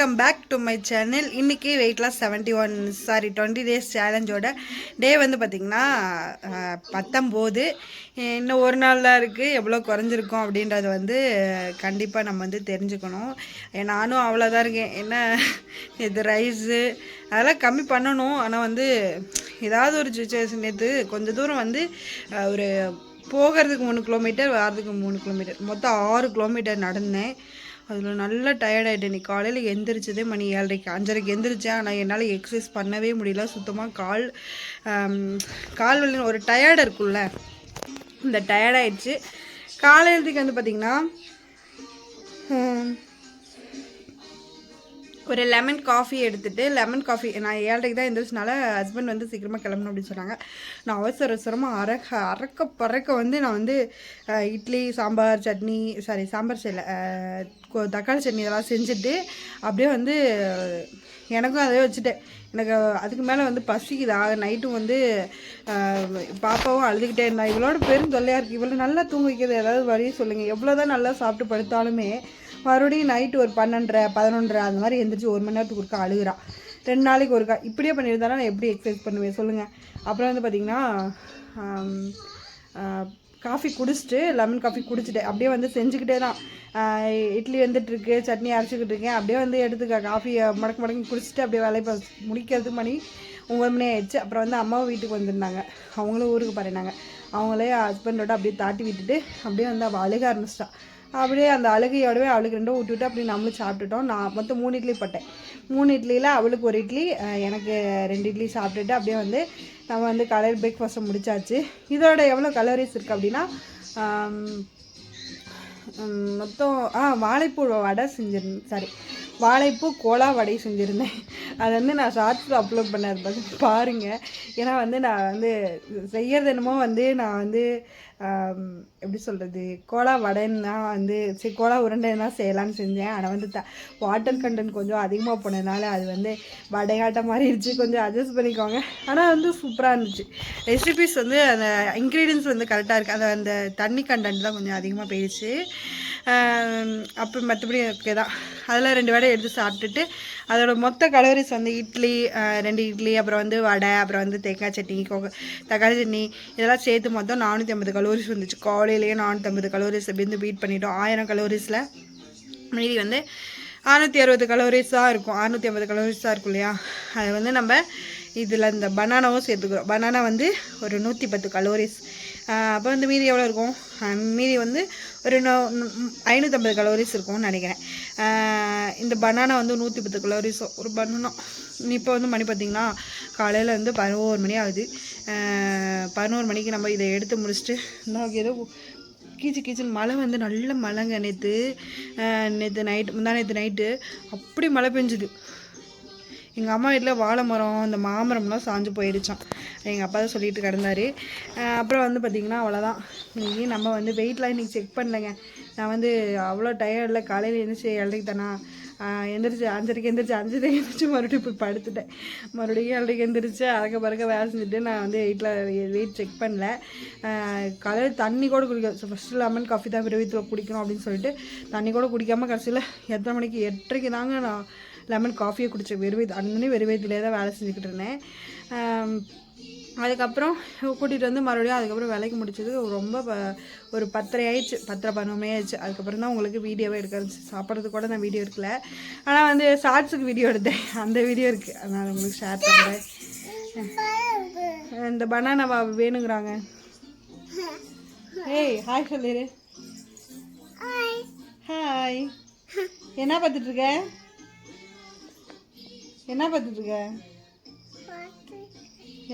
Welcome back to my channel. இன்றைக்கி weight loss 20 days சேலஞ்சோட day வந்து பார்த்திங்கன்னா 19. இன்னும் ஒரு நாள் தான் இருக்குது. எவ்வளோ குறைஞ்சிருக்கோம் அப்படின்றது வந்து கண்டிப்பாக நம்ம வந்து தெரிஞ்சுக்கணும். நானும் அவ்வளோதான் இருக்கேன். என்ன இது ரைஸு அதெல்லாம் கம்மி பண்ணணும். ஆனால் வந்து ஏதாவது ஒரு சுச்சுவேஷன் நேற்று கொஞ்சம் தூரம் வந்து ஒரு போகிறதுக்கு 3 கிலோமீட்டர், வரதுக்கு 3 கிலோமீட்டர், மொத்தம் 6 கிலோமீட்டர் நடந்தேன். அதில் நல்லா டயர்டாகிட்டேன். நீ காலையில் எந்திரிச்சதே மணி 7:30 5:30 எந்திரிச்சேன். ஆனால் என்னால் எக்ஸசைஸ் பண்ணவே முடியல சுத்தமாக. கால் வலி ஒரு டயர்டு இருக்குல்ல, இந்த டயர்டாயிடுச்சு. காலையிலத்துக்கு வந்து பார்த்திங்கன்னா ஒரு லெமன் காஃபி எடுத்துகிட்டு, லெமன் காஃபி நான் 7:30 தான் எழுந்திரிச்சனால ஹஸ்பண்ட் வந்து சீக்கிரமாக கிளம்பணும் அப்படின்னு சொன்னாங்க. நான் அவசரமாக அறக்க பறக்க வந்து நான் வந்து இட்லி, சாம்பார், சட்னி, சாம்பார் செய்யலை, தக்காளி சட்னி இதெல்லாம் செஞ்சுட்டு அப்படியே வந்து எனக்கும் அதே வச்சுட்டேன். எனக்கு அதுக்கு மேலே வந்து பசிக்குதா. நைட்டும் வந்து பாப்பாவும் அழுதுகிட்டே இருந்தா. இவளோட பெரும் தொல்லையாக இருக்குது. இவ்வளோ நல்லா தூங்க வைக்கிறது ஏதாவது வழி சொல்லுங்கள். எவ்வளோ தான் நல்லா சாப்பிட்டு படுத்தாலுமே மறுபடியும் நைட்டு ஒரு 12:30 11:30 அந்த மாதிரி எழுந்திரிச்சு 1 மணி நேரத்துக்கு ஒருக்கா அழுகிறா. 2 நாளைக்கு ஒருக்கா இப்படியே பண்ணியிருந்தாலும் நான் எப்படி எக்ஸசைஸ் பண்ணுவேன் சொல்லுங்கள். அப்புறம் வந்து பார்த்திங்கன்னா காஃபி குடிச்சிட்டு, லெமன் காஃபி குடிச்சிட்டேன். அப்படியே வந்து செஞ்சுக்கிட்டே தான் இட்லி வந்துட்டுருக்கு, சட்னி அரைச்சிக்கிட்டு இருக்கேன். அப்படியே வந்து எடுத்துக்க காஃபியை மடக்கு குடிச்சிட்டு அப்படியே வேலையை முடிக்கிறதுக்கு மணி 9 மணி ஆயிடுச்சு. அப்புறம் வந்து அம்மாவும் வீட்டுக்கு வந்திருந்தாங்க. அவங்களும் ஊருக்கு பாருனாங்க. அவங்களே ஹஸ்பண்டோட அப்படியே தாட்டி விட்டுட்டு அப்படியே வந்து அவள் அழுக ஆரம்பிச்சிட்டா. அப்படியே அந்த அழுகையோடவே அவளுக்கு 2 ஊட்டிவிட்டு அப்படியே நம்மளும் சாப்பிட்டுட்டோம். நான் மொத்தம் 3 இட்லி போட்டேன். 3 இட்லியில் அவளுக்கு 1 இட்லி, எனக்கு 2 இட்லி சாப்பிட்டுட்டு அப்படியே வந்து நம்ம வந்து காலையில் பிரேக்ஃபாஸ்ட்டை முடிச்சாச்சு. இதோட எவ்வளோ கலோரிஸ் இருக்குது அப்படின்னா மொத்தம் வாழைப்பூ வடை செஞ்சிருந்தேன், வாழைப்பூ கோலா வடை செஞ்சுருந்தேன். அதை வந்து நான் ஷார்ட்ஸில் அப்லோட் பண்ணது பாருங்கள். ஏன்னா வந்து நான் வந்து செய்கிறது என்னமோ வந்து நான் வந்து எப்படி சொல்கிறது, கோலா வடைன்னா வந்து கோலா உருண்டைன்னு தான் செய்யலான்னு செஞ்சேன். ஆனால் வந்து வாட்டர் கண்டென்ட் கொஞ்சம் அதிகமாக போனதுனால அது வந்து வடையாட்ட மாதிரி இருந்துச்சு. கொஞ்சம் அட்ஜஸ்ட் பண்ணிக்கோங்க. ஆனால் வந்து சூப்பராக இருந்துச்சு. ரெசிபிஸ் வந்து அந்த இன்க்ரீடியன்ஸ் வந்து கரெக்டாக இருக்குது. அந்த தண்ணி கண்டென்ட் தான் கொஞ்சம் அதிகமாக போயிடுச்சு. அப்போ மற்றபடி ஓகே தான். அதில் 2 வடை எடுத்து சாப்பிட்டுட்டு அதோட மொத்த கலோரிஸ் வந்து இட்லி 2 இட்லி, அப்புறம் வந்து வடை, அப்புறம் வந்து தேங்காய் சட்னி, தக்காளி சட்னி இதெல்லாம் சேர்த்து மொத்தம் 450 கலோரிஸ் வந்துச்சு. காலையிலேயே 450 கலோரிஸ் அப்படி வந்து பீட் பண்ணிட்டோம். 1000 கலோரிஸில் மீதி வந்து 660 கலோரிஸ் தான் இருக்கும். 650 கலோரிஸ் தான் இருக்கும் இல்லையா. அது வந்து நம்ம இதில் இந்த பனானாவும் சேர்த்துக்கிறோம். பனானா வந்து ஒரு 110 கலோரிஸ். அப்போ வந்து மீதி எவ்வளோ இருக்கும், மீதி வந்து ஒரு 550 கலோரிஸ் இருக்கும்னு நினைக்கிறேன். இந்த பனானா வந்து 110 கலோரிஸோ ஒரு பனானா. இப்போ வந்து மணி பார்த்திங்கன்னா காலையில் வந்து 11 மணி ஆகுது. 11 மணிக்கு நம்ம இதை எடுத்து முடிச்சுட்டு இன்னும் ஏதோ கீச்சுன்னு மழை வந்து நல்ல மழைங்க. நேற்று நைட்டு அப்படி மழை பெஞ்சுது. எங்கள் அம்மா வீட்டில் வாழை மரம், இந்த மாமரம்லாம் சாஞ்சு போயிடுச்சான். எங்கள் அப்பா தான் சொல்லிட்டு கிடந்தாரு. அப்புறம் வந்து பார்த்திங்கன்னா அவ்வளோதான். இன்றைக்கி நம்ம வந்து வெயிட்லாம் இன்றைக்கி செக் பண்ணலைங்க. நான் வந்து அவ்வளோ டயர்டில் காலையில் எழுந்திரிச்சு 7:30 தானா எந்திரிச்சு 5:30 எந்திரிச்சு மறுபடியும் போய் படுத்துட்டேன். மறுபடியும் 7:30 எந்திரிச்சு அறக்க பறக்க வேலை செஞ்சுட்டு நான் வந்து வெயிட் செக் பண்ணல. காலையில் தண்ணி கூட குடிக்க ஃபஸ்ட்டு லெமன் காஃபி தான் விரைவில் குடிக்கணும் அப்படின்னு சொல்லிட்டு தண்ணி கூட குடிக்காமல் கடைசியில் எத்தனை மணிக்கு 8:30 தாங்க நான் லெமன் காஃபியை குடித்தேன். வெறுவயத்திலே தான் வேலை செஞ்சுக்கிட்டு இருந்தேன். அதுக்கப்புறம் கூட்டிகிட்டு வந்து மறுபடியும் அதுக்கப்புறம் வேலைக்கு முடிச்சது ரொம்ப ஒரு 10:30 ஆயிடுச்சு, 10:11 மணி ஆயிடுச்சு. அதுக்கப்புறம் தான் உங்களுக்கு வீடியோவே எடுக்க ஆரம்பிச்சு. சாப்பிட்றது கூட நான் வீடியோ எடுக்கல. ஆனால் வந்து ஷார்ட்ஸுக்கு வீடியோ எடுத்தேன். அந்த வீடியோ இருக்குது, அதனால் உங்களுக்கு ஷேர் பண்ணுறேன். இந்த பனானா வேணுங்கிறாங்க. ஏய் ஹாய் சொல்லிடு. ஹாய். என்ன பார்த்துட்ருக்க?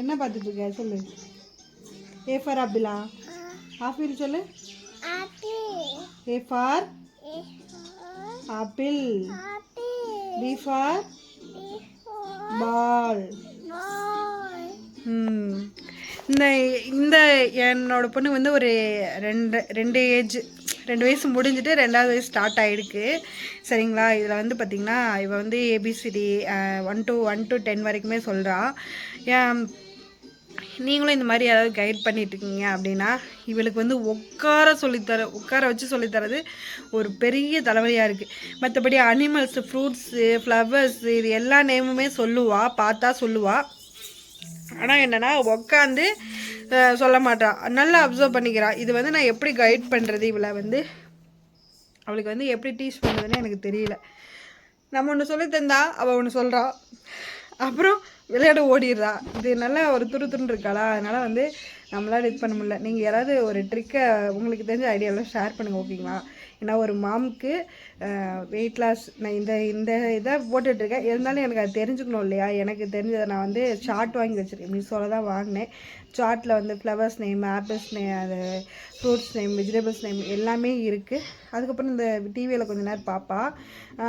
என்ன பார்த்துட்ருக்க சொல்லு. ஏ ஃபார் ஆப்பிளா? ஆப்பிள் சொல்லு. A for apple. B for ball. இந்த என்னோட பொண்ணு வந்து ஒரு 2 வயசு முடிஞ்சுட்டு 2வது வயசு ஸ்டார்ட் ஆகிருக்கு. சரிங்களா. இதில் வந்து பார்த்திங்கன்னா இவள் வந்து ABCD 1 to 10 வரைக்குமே சொல்கிறா. நீங்களும் இந்த மாதிரி யாராவது கைட் பண்ணிட்டுருக்கீங்க அப்படின்னா இவளுக்கு வந்து உட்கார வச்சு சொல்லித்தரது ஒரு பெரிய தலைவலியாக இருக்குது. மற்றபடி அனிமல்ஸு, ஃப்ரூட்ஸு, ஃப்ளவர்ஸு இது எல்லா நேமுமே சொல்லுவாள், பார்த்தா சொல்லுவாள். ஆனால் என்னென்னா உட்காந்து சொல்ல மாட்டாள், நல்லா அப்சர்வ் பண்ணிக்கிறாள். இது வந்து நான் எப்படி கைட் பண்ணுறது, இவளை வந்து அவளுக்கு வந்து எப்படி டீச் பண்ணுறதுன்னு எனக்கு தெரியல. நம்ம ஒன்று சொல்லி தந்தா அவள் ஒன்று சொல்கிறா, அப்புறம் விளையாட ஓடிடுறா. இது நல்லா ஒரு துருன்னு இருக்காளா, அதனால் வந்து நம்மளால் இது பண்ண முடியல. நீங்கள் யாராவது ஒரு ட்ரிக்கை உங்களுக்கு தெரிஞ்ச ஐடியாவெலாம் ஷேர் பண்ணுங்கள், ஓகேங்களா? ஏன்னா ஒரு மாம்க்கு வெயிட் லாஸ் நான் இந்த இதை போட்டுட்ருக்கேன். இருந்தாலும் எனக்கு அது தெரிஞ்சுக்கணும் இல்லையா? எனக்கு தெரிஞ்சதை நான் வந்து சார்ட் வாங்கி வச்சுருக்கேன், மீஷோவில் தான் வாங்கினேன். சார்ட்டில் வந்து ஃப்ளவர்ஸ் நேம், ஆப்பிள்ஸ் நேம், அது ஃப்ரூட்ஸ் நேம், வெஜிடபிள்ஸ் நேம் எல்லாமே இருக்குது. அதுக்கப்புறம் இந்த டிவியில் கொஞ்சம் நேரம் பார்ப்பா,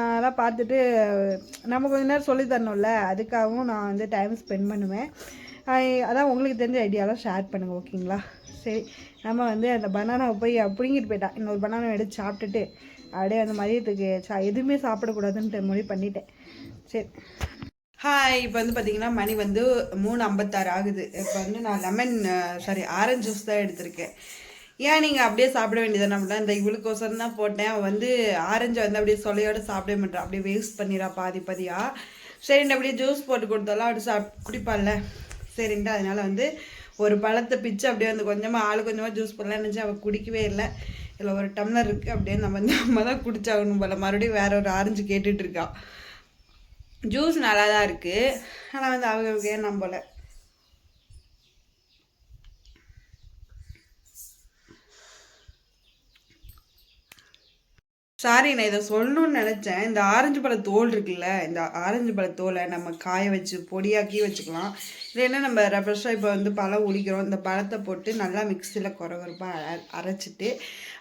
அதெல்லாம் பார்த்துட்டு நம்ம கொஞ்சம் நேரம் சொல்லி தரணும்ல, அதுக்காகவும் நான் வந்து டைம் ஸ்பெண்ட் பண்ணுவேன். அதான் உங்களுக்கு தெரிஞ்ச ஐடியாலாம் ஷேர் பண்ணுங்கள், ஓகேங்களா? சரி, நம்ம வந்து அந்த பனானாவை போய் பிடுங்கிட்டு போயிட்டா. இன்னொரு பனானா எடுத்து சாப்பிட்டுட்டு அப்படியே அந்த மதியத்துக்கு எதுவுமே சாப்பிடக்கூடாதுன்ட்டு முடிவு பண்ணிட்டேன். சரி, ஹாய். இப்போ வந்து பார்த்தீங்கன்னா மணி வந்து 3:56 ஆகுது. இப்போ வந்து நான் ஆரஞ்சு ஜூஸ் தான் எடுத்திருக்கேன். ஏன் நீங்கள் அப்படியே சாப்பிட வேண்டியதானே? அப்படின்னா இந்த இவளுக்கோசரம் தான் போட்டேன். அவன் வந்து ஆரஞ்சை வந்து அப்படியே சொலையோடு சாப்பிட மாட்டான், அப்படியே வேஸ்ட் பண்ணிடா பாதியாக. சரின்ட்டு அப்படியே ஜூஸ் போட்டு கொடுத்தாலும் அப்படி குடிப்பாள்ல, சரின்ட்டு அதனால வந்து ஒரு பழத்தை பிச்சு அப்படியே வந்து கொஞ்சமாக ஜூஸ் போடலான்னு நினச்சி அவள் குடிக்கவே இல்லை. இதில் ஒரு டம்ளர் இருக்குது, அப்படியே நம்ம தான் குடிச்சாகணும் போல. மறுபடியும் வேற ஒரு ஆரஞ்சு கேட்டுட்டு இருக்கா. ஜூஸ் நல்லா தான் இருக்குது, ஆனால் வந்து அவங்க ஏன் போல. சாரி, நான் இதை சொல்லணும்னு நினச்சேன். இந்த ஆரஞ்சு பழ தோல் இருக்குல்ல, இந்த ஆரஞ்சு பழ தோலை நம்ம காய வச்சு பொடியாக்கி வச்சுக்கலாம். இல்லைன்னா நம்ம ரெஃப்ரெஷ்ஷாக இப்போ வந்து பழம் உளிக்கிறோம், இந்த பழத்தை போட்டு நல்லா மிக்சியில் குறகுறப்பாக அரைச்சிட்டு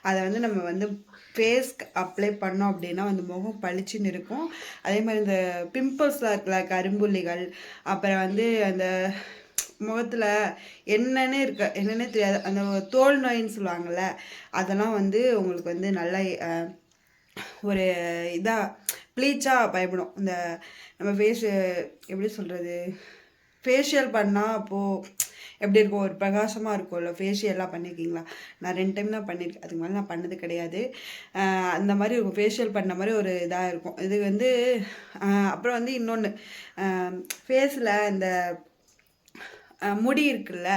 அதை வந்து நம்ம வந்து ஃபேஸ்க்கு அப்ளை பண்ணோம் அப்படின்னா வந்து முகம் பளிச்சுன்னு இருக்கும். அதே மாதிரி இந்த பிம்பிள்ஸ்லாம் இருக்குல்ல, கரும்புள்ளிகள், அப்புறம் வந்து அந்த முகத்தில் என்னென்னே தெரியாது, அந்த தோல் நோயின்னு சொல்லுவாங்கள்ல, அதெல்லாம் வந்து உங்களுக்கு வந்து நல்லா ஒரு இதாக ப்ளீச்சாக பயப்படும். இந்த நம்ம எப்படி சொல்கிறது, ஃபேஷியல் பண்ணால் அப்போது எப்படி இருக்கும், ஒரு பிரகாசமாக இருக்கும்ல. ஃபேஷியல்லாம் பண்ணியிருக்கீங்களா? நான் 2 டைம் தான் பண்ணியிருக்கேன், அதுக்கு மேலே நான் பண்ணது கிடையாது. அந்த மாதிரி ஒரு ஃபேஷியல் பண்ண மாதிரி ஒரு இதாக இருக்கும் இது வந்து. அப்புறம் வந்து இன்னொன்று, ஃபேஸில் இந்த முடி இருக்குல்ல,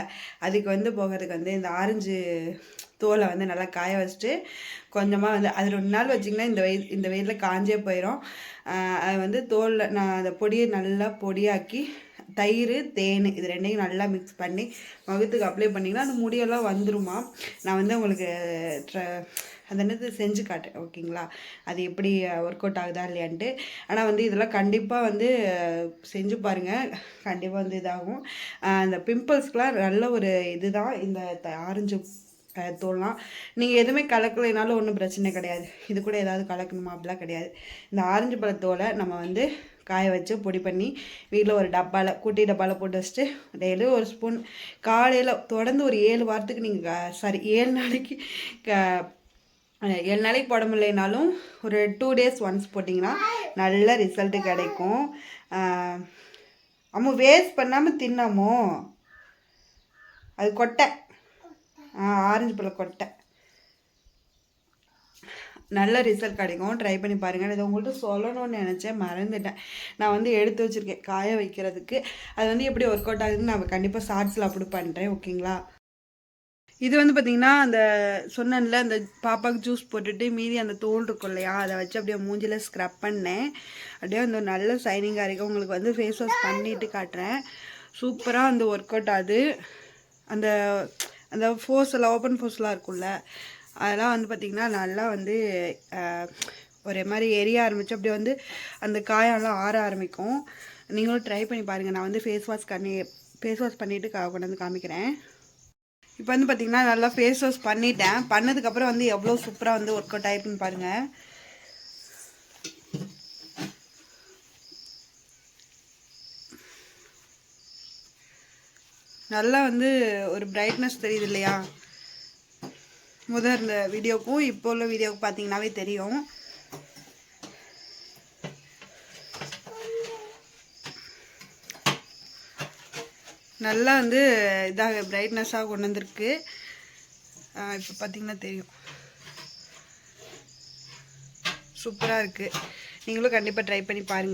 அதுக்கு வந்து போகிறதுக்கு வந்து இந்த ஆரஞ்சு தோலை வந்து நல்லா காய வச்சுட்டு கொஞ்சமாக வந்து அது 2 நாள் வச்சிங்கன்னா இந்த வெயிலில் காஞ்சே போயிடும். அது வந்து தோலில் நான் அந்த பொடியை நல்லா பொடியாக்கி தயிர், தேன் இது 2ஐயும் நல்லா மிக்ஸ் பண்ணி முகத்துக்கு அப்ளை பண்ணிங்கன்னா அந்த முடியெல்லாம் வந்துருமா. நான் வந்து உங்களுக்கு அந்த என்னது செஞ்சு காட்டுறேன், ஓகேங்களா? அது எப்படி ஒர்க் அவுட் ஆகுதா இல்லையான்ட்டு. ஆனால் வந்து இதெல்லாம் கண்டிப்பாக வந்து செஞ்சு பாருங்கள், கண்டிப்பாக வந்து இதாகும். அந்த பிம்பிள்ஸ்க்கெலாம் நல்ல ஒரு இதுதான் இந்த ஆரஞ்சு தோல்லாம். நீங்கள் எதுவுமே கலக்கலைனாலும் ஒன்றும் பிரச்சனை கிடையாது. இது கூட ஏதாவது கலக்கணுமா அப்படிலாம் கிடையாது. இந்த ஆரஞ்சு பழத்தோலை நம்ம வந்து காய வச்சு பொடி பண்ணி வீட்டில் ஒரு குட்டி டப்பாவில் போட்டு வச்சுட்டு டெய்லி ஒரு ஸ்பூன் காலையில் தொடர்ந்து ஒரு 7 வாரத்துக்கு நீங்கள் 7 நாளைக்கு 7 நாளைக்கு போட முடியலைனாலும் ஒரு 2 days ஒன்ஸ் போட்டிங்கன்னா நல்ல ரிசல்ட்டு கிடைக்கும். அம்மா வேஸ்ட் பண்ணாமல் தின்னாமோ, அது கொட்டை, ஆரஞ்சு பழ கொட்டை, நல்ல ரிசல்ட் கிடைக்கும். ட்ரை பண்ணி பாருங்கள். இதை உங்கள்கிட்ட சொல்லணும்னு நினச்சேன், மறந்துட்டேன். நான் வந்து எடுத்து வச்சுருக்கேன் காய வைக்கிறதுக்கு. அது வந்து எப்படி ஒர்க் அவுட் ஆகுதுன்னு நான் கண்டிப்பாக ஷார்ட்ஸில் அப்லோட் பண்ணுறேன், ஓகேங்களா? இது வந்து பார்த்திங்கன்னா அந்த சொன்னேன்ல, அந்த பாப்பாவுக்கு ஜூஸ் போட்டுட்டு மீதி அந்த தோல் இருக்கும் இல்லையா, அதை வச்சு அப்படியே மூஞ்சில் ஸ்க்ரப் பண்ணேன். அப்படியே அந்த நல்ல ஷைனிங்காக இருக்குது. உங்களுக்கு வந்து ஃபேஸ் வாஷ் பண்ணிவிட்டு காட்டுறேன். சூப்பராக அந்த ஒர்க் அவுட் ஆகுது. அந்த அந்த ஃபோர்ஸ்லாம் ஓப்பன் ஃபோர்ஸ்லாம் இருக்கும்ல, அதெல்லாம் வந்து பார்த்திங்கன்னா நல்லா வந்து ஒரே மாதிரி எரிய ஆரம்பிச்சு அப்படியே வந்து அந்த காயெல்லாம் ஆற ஆரம்பிக்கும். நீங்களும் ட்ரை பண்ணி பாருங்கள். நான் வந்து ஃபேஸ் வாஷ் பண்ணிவிட்டு கொண்டு வந்து காமிக்கிறேன். இப்போ வந்து பார்த்திங்கன்னா நல்லா ஃபேஸ் வாஷ் பண்ணிட்டேன். பண்ணதுக்கப்புறம் வந்து எவ்வளோ சூப்பராக வந்து ஒர்க் அவுட் ஆகிருக்குன்னு பாருங்கள். நல்லா வந்து ஒரு பிரைட்னஸ் தெரியுது இல்லையா? முதல் இந்த வீடியோக்கும் இப்போ உள்ள வீடியோவுக்கு பார்த்தீங்கன்னாவே தெரியும். நல்லா வந்து இதாக பிரைட்னஸாக கொண்டு வந்திருக்கு. இப்போ பார்த்திங்கன்னா தெரியும், சூப்பராக இருக்குது. நீங்களும் கண்டிப்பாக ட்ரை பண்ணி பாருங்கள்.